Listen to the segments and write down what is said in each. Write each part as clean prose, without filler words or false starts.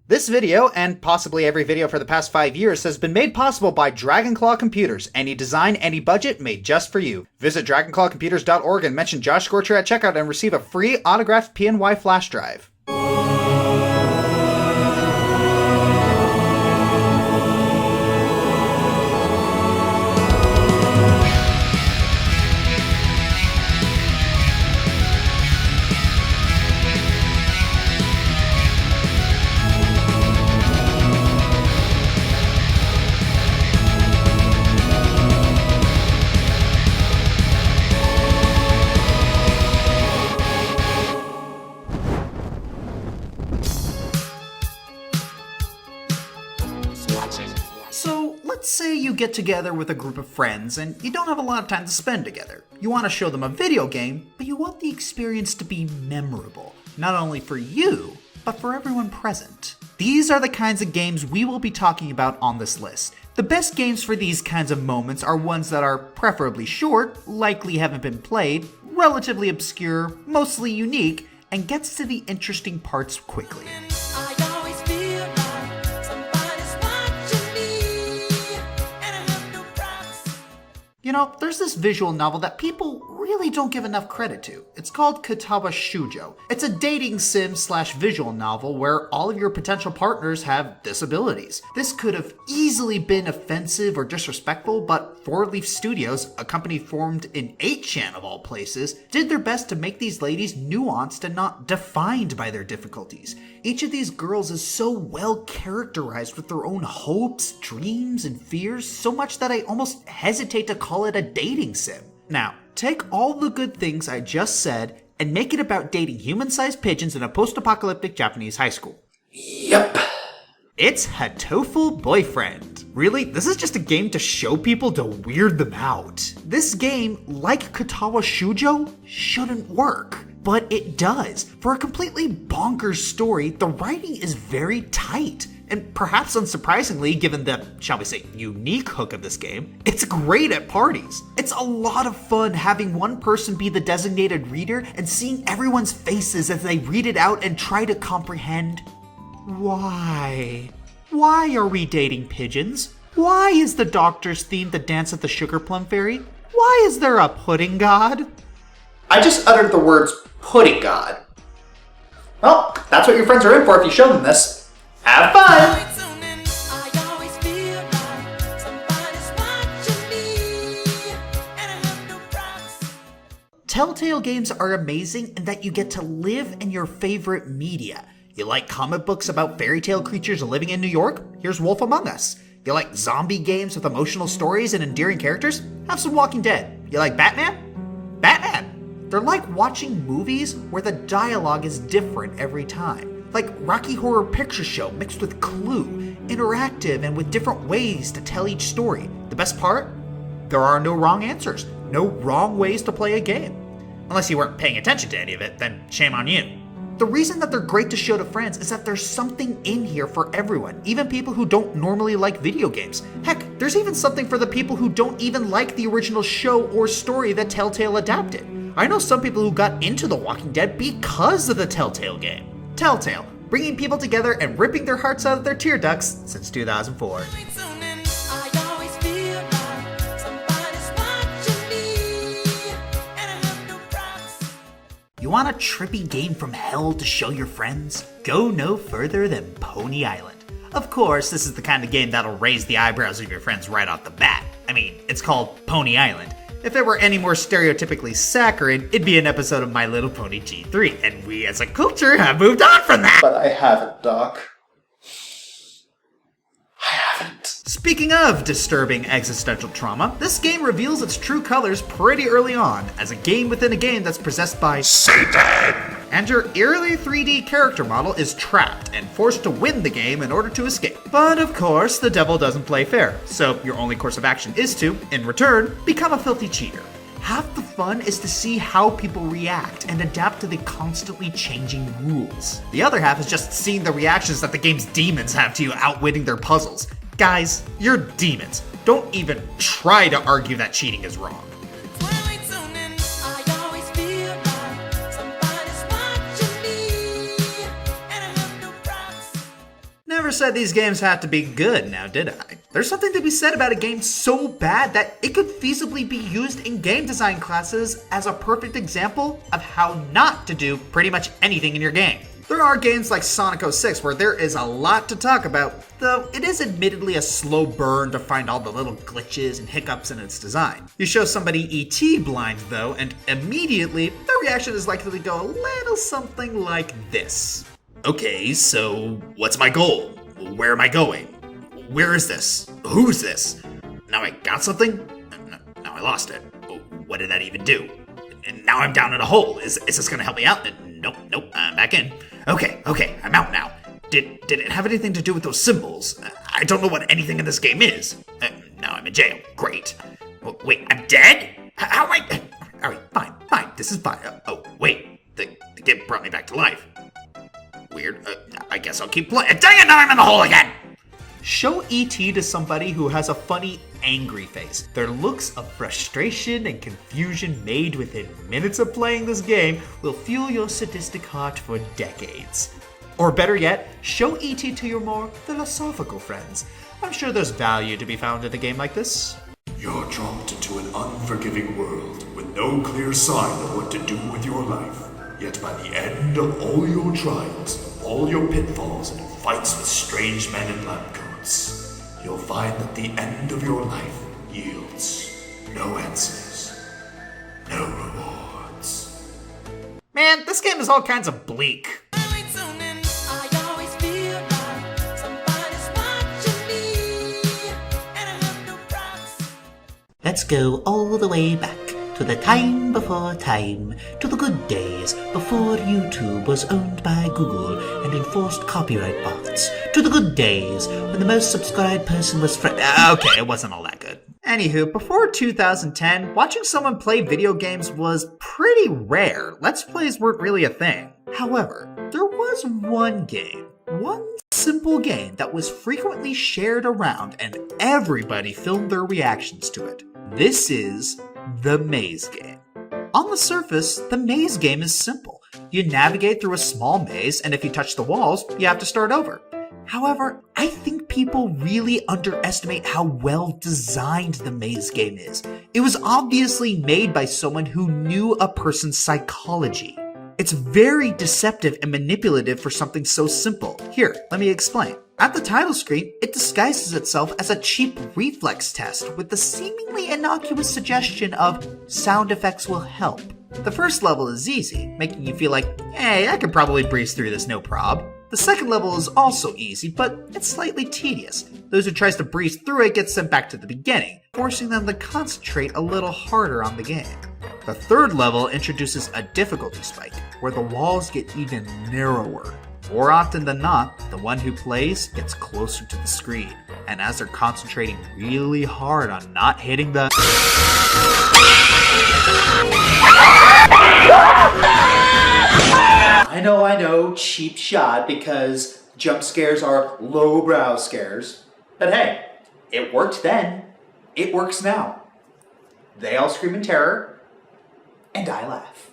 This video, and possibly every video for the past 5 years, has been made possible by Dragonclaw Computers. Any design, any budget, made just for you. Visit dragonclawcomputers.org and mention joshscorcher at checkout and receive a free autographed PNY flash drive. So, let's say you get together with a group of friends and you don't have a lot of time to spend together. You want to show them a video game, but you want the experience to be memorable. Not only for you, but for everyone present. These are the kinds of games we will be talking about on this list. The best games for these kinds of moments are ones that are preferably short, likely haven't been played, relatively obscure, mostly unique, and gets to the interesting parts quickly. You know, there's this visual novel that people really don't give enough credit to. It's called Katawa Shoujo. It's a dating sim / visual novel where all of your potential partners have disabilities. This could have easily been offensive or disrespectful, but Four Leaf Studios, a company formed in 8chan of all places, did their best to make these ladies nuanced and not defined by their difficulties. Each of these girls is so well characterized with their own hopes, dreams, and fears, so much that I almost hesitate to call it a dating sim. Now, take all the good things I just said and make it about dating human-sized pigeons in a post-apocalyptic Japanese high school. Yep. It's Hatoful Boyfriend. Really, this is just a game to show people to weird them out. This game, like Katawa Shoujo, shouldn't work. But it does. For a completely bonkers story, the writing is very tight. And perhaps unsurprisingly, given the, shall we say, unique hook of this game, it's great at parties. It's a lot of fun having one person be the designated reader and seeing everyone's faces as they read it out and try to comprehend why. Why are we dating pigeons? Why is the doctor's theme the dance of the sugar plum fairy? Why is there a pudding god? I just uttered the words pudding god. Well, that's what your friends are in for if you show them this. Have fun! Telltale Games are amazing in that you get to live in your favorite media. You like comic books about fairy tale creatures living in New York? Here's Wolf Among Us. You like zombie games with emotional stories and endearing characters? Have some Walking Dead. You like Batman? Batman! They're like watching movies where the dialogue is different every time. Like Rocky Horror Picture Show mixed with Clue, interactive and with different ways to tell each story. The best part? There are no wrong answers, no wrong ways to play a game. Unless you weren't paying attention to any of it, then shame on you. The reason that they're great to show to friends is that there's something in here for everyone, even people who don't normally like video games. Heck, there's even something for the people who don't even like the original show or story that Telltale adapted. I know some people who got into The Walking Dead because of the Telltale game. Telltale, bringing people together and ripping their hearts out of their tear ducts since 2004. You want a trippy game from hell to show your friends? Go no further than Pony Island. Of course, this is the kind of game that'll raise the eyebrows of your friends right off the bat. I mean, it's called Pony Island. If it were any more stereotypically saccharine, it'd be an episode of My Little Pony G3, and we as a culture have moved on from that! But I haven't, Doc. I haven't. Speaking of disturbing existential trauma, this game reveals its true colors pretty early on, as a game within a game that's possessed by Satan. And your eerily 3D character model is trapped and forced to win the game in order to escape. But of course, the devil doesn't play fair, so your only course of action is to, in return, become a filthy cheater. Half the fun is to see how people react and adapt to the constantly changing rules. The other half is just seeing the reactions that the game's demons have to you outwitting their puzzles. Guys, you're demons. Don't even try to argue that cheating is wrong. Never said these games had to be good, now did I? There's something to be said about a game so bad that it could feasibly be used in game design classes as a perfect example of how not to do pretty much anything in your game. There are games like Sonic 06 where there is a lot to talk about, though it is admittedly a slow burn to find all the little glitches and hiccups in its design. You show somebody E.T. blind though, and immediately their reaction is likely to go a little something like this. Okay, so what's my goal? Where am I going? Where is this? Who's this? Now I got something? Now I lost it. What did that even do? And now I'm down in a hole. Is this gonna help me out? Nope, I'm back in. Okay, I'm out now. Did it have anything to do with those symbols? I don't know what anything in this game is. Now I'm in jail. Great. Wait, I'm dead? How am I? Alright, fine. This is fine. Oh, wait. The game brought me back to life. Weird. I guess I'll keep playing. Dang it, now I'm in the hole again! Show E.T. to somebody who has a funny, angry face. Their looks of frustration and confusion made within minutes of playing this game will fuel your sadistic heart for decades. Or better yet, show E.T. to your more philosophical friends. I'm sure there's value to be found in a game like this. You're dropped into an unforgiving world with no clear sign of what to do with your life. Yet by the end of all your trials, all your pitfalls and fights with strange men in lab coats, you'll find that the end of your life yields no answers, no rewards. Man, this game is all kinds of bleak. Let's go all the way back to the time before time, to the good days before YouTube was owned by Google and enforced copyright bots, to the good days when the most subscribed person was Okay, it wasn't all that good. Anywho, before 2010, watching someone play video games was pretty rare. Let's Plays weren't really a thing. However, there was one simple game that was frequently shared around and everybody filmed their reactions to it. This is the maze game. On the surface, the maze game is simple. You navigate through a small maze, and if you touch the walls, you have to start over. However, I think people really underestimate how well designed the maze game is. It was obviously made by someone who knew a person's psychology. It's very deceptive and manipulative for something so simple. Here, let me explain. At the title screen, it disguises itself as a cheap reflex test with the seemingly innocuous suggestion of sound effects will help. The first level is easy, making you feel like, hey, I could probably breeze through this no prob. The second level is also easy, but it's slightly tedious. Those who tries to breeze through it get sent back to the beginning, forcing them to concentrate a little harder on the game. The third level introduces a difficulty spike, where the walls get even narrower. More often than not, the one who plays gets closer to the screen, and as they're concentrating really hard on not hitting the I know, cheap shot because jump scares are lowbrow scares. But hey, it worked then. It works now. They all scream in terror, and I laugh.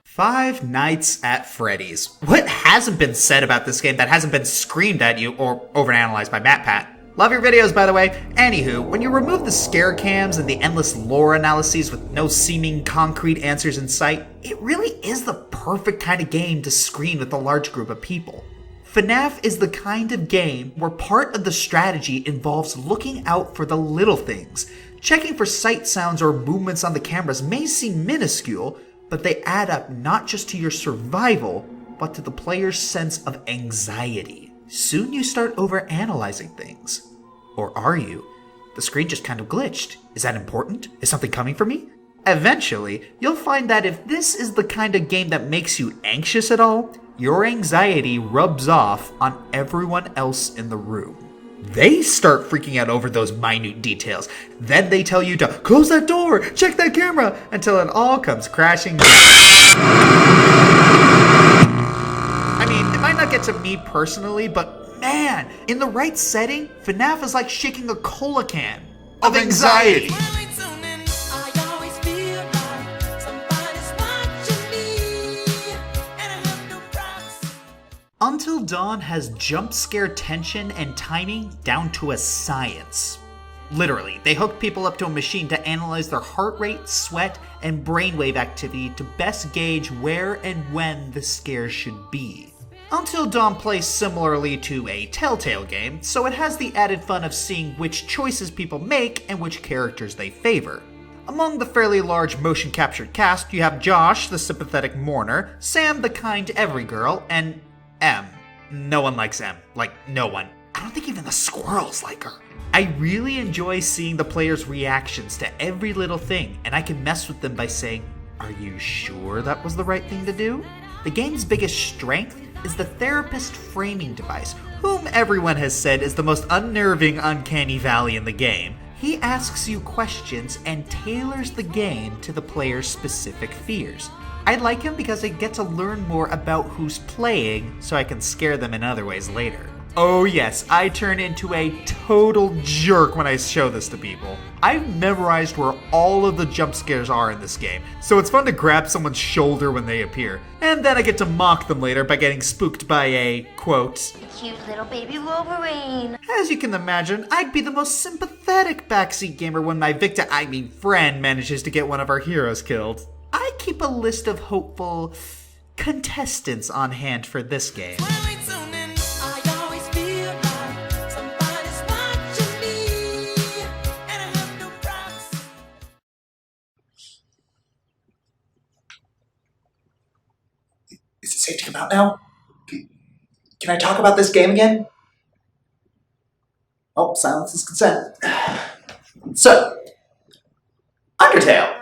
Five Nights at Freddy's. What hasn't been said about this game that hasn't been screamed at you or overanalyzed by MatPat? Love your videos, by the way. Anywho, when you remove the scare cams and the endless lore analyses with no seeming concrete answers in sight, it really is the perfect kind of game to screen with a large group of people. FNAF is the kind of game where part of the strategy involves looking out for the little things. Checking for sight sounds or movements on the cameras may seem minuscule, but they add up not just to your survival, but to the player's sense of anxiety. Soon you start overanalyzing things. Or are you? The screen just kind of glitched. Is that important? Is something coming for me? Eventually, you'll find that if this is the kind of game that makes you anxious at all, your anxiety rubs off on everyone else in the room. They start freaking out over those minute details. Then they tell you to close that door, check that camera, until it all comes crashing down. I mean, it might not get to me personally, but man, in the right setting, FNAF is like shaking a cola can. of anxiety. Until Dawn has jump scare tension and timing down to a science. Literally, they hook people up to a machine to analyze their heart rate, sweat, and brainwave activity to best gauge where and when the scare should be. Until Dawn plays similarly to a Telltale game, so it has the added fun of seeing which choices people make and which characters they favor. Among the fairly large motion captured cast, you have Josh, the sympathetic mourner, Sam, the kind every girl, and M. No one likes M. Like, no one. I don't think even the squirrels like her. I really enjoy seeing the players' reactions to every little thing, and I can mess with them by saying, "Are you sure that was the right thing to do?" The game's biggest strength is the therapist framing device, whom everyone has said is the most unnerving uncanny valley in the game. He asks you questions and tailors the game to the player's specific fears. I like him because I get to learn more about who's playing, so I can scare them in other ways later. Oh yes, I turn into a total jerk when I show this to people. I've memorized where all of the jump scares are in this game, so it's fun to grab someone's shoulder when they appear. And then I get to mock them later by getting spooked by a, quote, "Cute little baby Wolverine." As you can imagine, I'd be the most sympathetic backseat gamer when my friend manages to get one of our heroes killed. I keep a list of hopeful contestants on hand for this game. Is it safe to come out now? Can I talk about this game again? Oh, silence is consent. So, Undertale.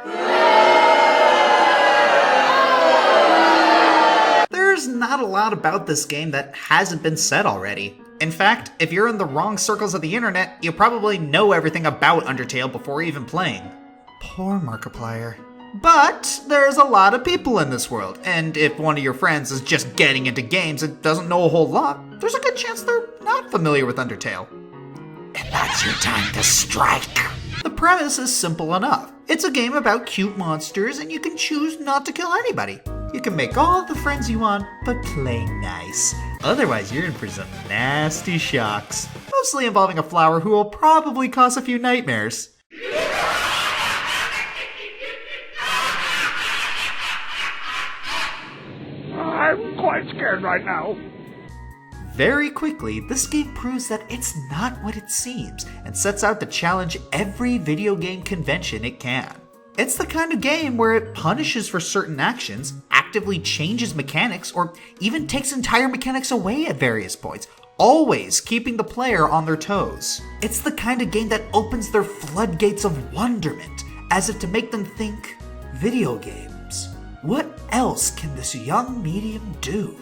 There's not a lot about this game that hasn't been said already. In fact, if you're in the wrong circles of the internet, you probably know everything about Undertale before even playing. Poor Markiplier. But there's a lot of people in this world, and if one of your friends is just getting into games and doesn't know a whole lot, there's a good chance they're not familiar with Undertale. And that's your time to strike. The premise is simple enough. It's a game about cute monsters, and you can choose not to kill anybody. You can make all the friends you want, but play nice. Otherwise, you're in for some nasty shocks. Mostly involving a flower who will probably cause a few nightmares. I'm quite scared right now. Very quickly, this game proves that it's not what it seems, and sets out to challenge every video game convention it can. It's the kind of game where it punishes for certain actions, actively changes mechanics, or even takes entire mechanics away at various points, always keeping the player on their toes. It's the kind of game that opens their floodgates of wonderment, as if to make them think, video games. What else can this young medium do?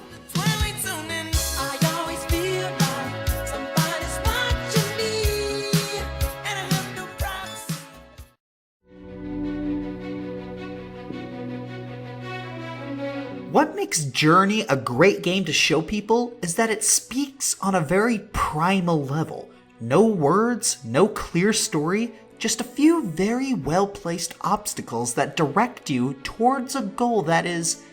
What makes Journey a great game to show people is that it speaks on a very primal level. No words, no clear story, just a few very well-placed obstacles that direct you towards a goal that is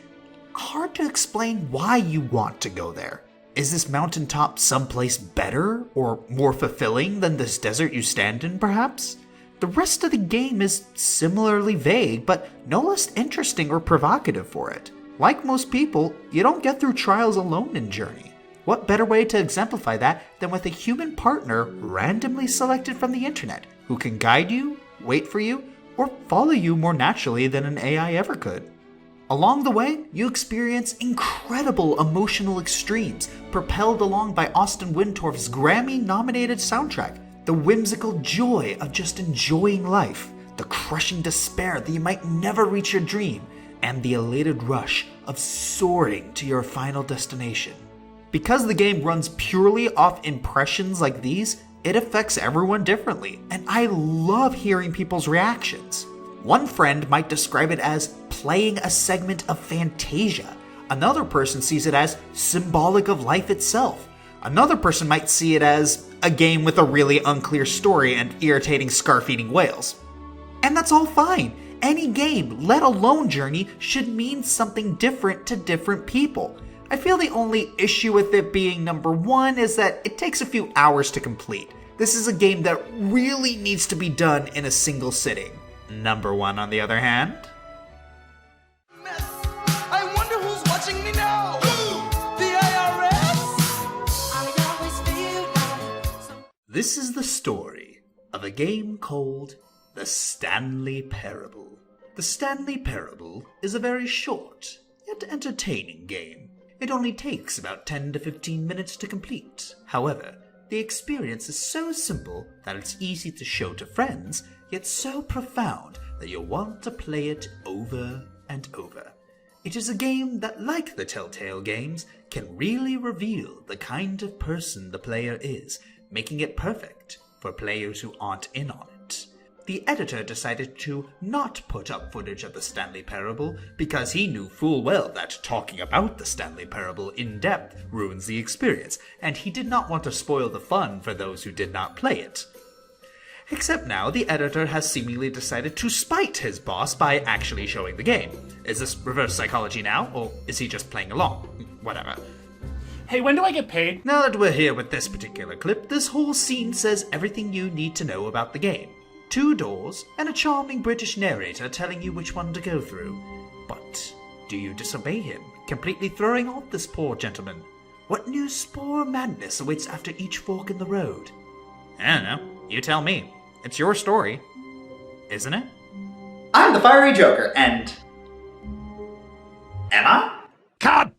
hard to explain why you want to go there. Is this mountaintop someplace better or more fulfilling than this desert you stand in, perhaps? The rest of the game is similarly vague, but no less interesting or provocative for it. Like most people, you don't get through trials alone in Journey. What better way to exemplify that than with a human partner randomly selected from the internet, who can guide you, wait for you, or follow you more naturally than an AI ever could. Along the way, you experience incredible emotional extremes, propelled along by Austin Wintour's Grammy-nominated soundtrack, the whimsical joy of just enjoying life, the crushing despair that you might never reach your dream, and the elated rush of soaring to your final destination. Because the game runs purely off impressions like these, it affects everyone differently, and I love hearing people's reactions. One friend might describe it as playing a segment of Fantasia. Another person sees it as symbolic of life itself. Another person might see it as a game with a really unclear story and irritating scarf-eating whales. And that's all fine. Any game, let alone Journey, should mean something different to different people. I feel the only issue with it being number 1 is that it takes a few hours to complete. This is a game that really needs to be done in a single sitting. Number 1, on the other hand, I wonder who's watching me now. The IRS. this is the story of a game called The Stanley Parable. The Stanley Parable is a very short, yet entertaining game. It only takes about 10 to 15 minutes to complete. However, the experience is so simple that it's easy to show to friends, yet so profound that you'll want to play it over and over. It is a game that, like the Telltale Games, can really reveal the kind of person the player is, making it perfect for players who aren't in on it. The editor decided to not put up footage of the Stanley Parable because he knew full well that talking about the Stanley Parable in depth ruins the experience, and he did not want to spoil the fun for those who did not play it. Except now, the editor has seemingly decided to spite his boss by actually showing the game. Is this reverse psychology now, or is he just playing along? Whatever. Hey, when do I get paid? Now that we're here with this particular clip, this whole scene says everything you need to know about the game. 2 doors, and a charming British narrator telling you which one to go through. But do you disobey him, completely throwing off this poor gentleman? What new spore madness awaits after each fork in the road? I don't know. You tell me. It's your story, isn't it? I'm the fiery Joker, and... Am I? Cut!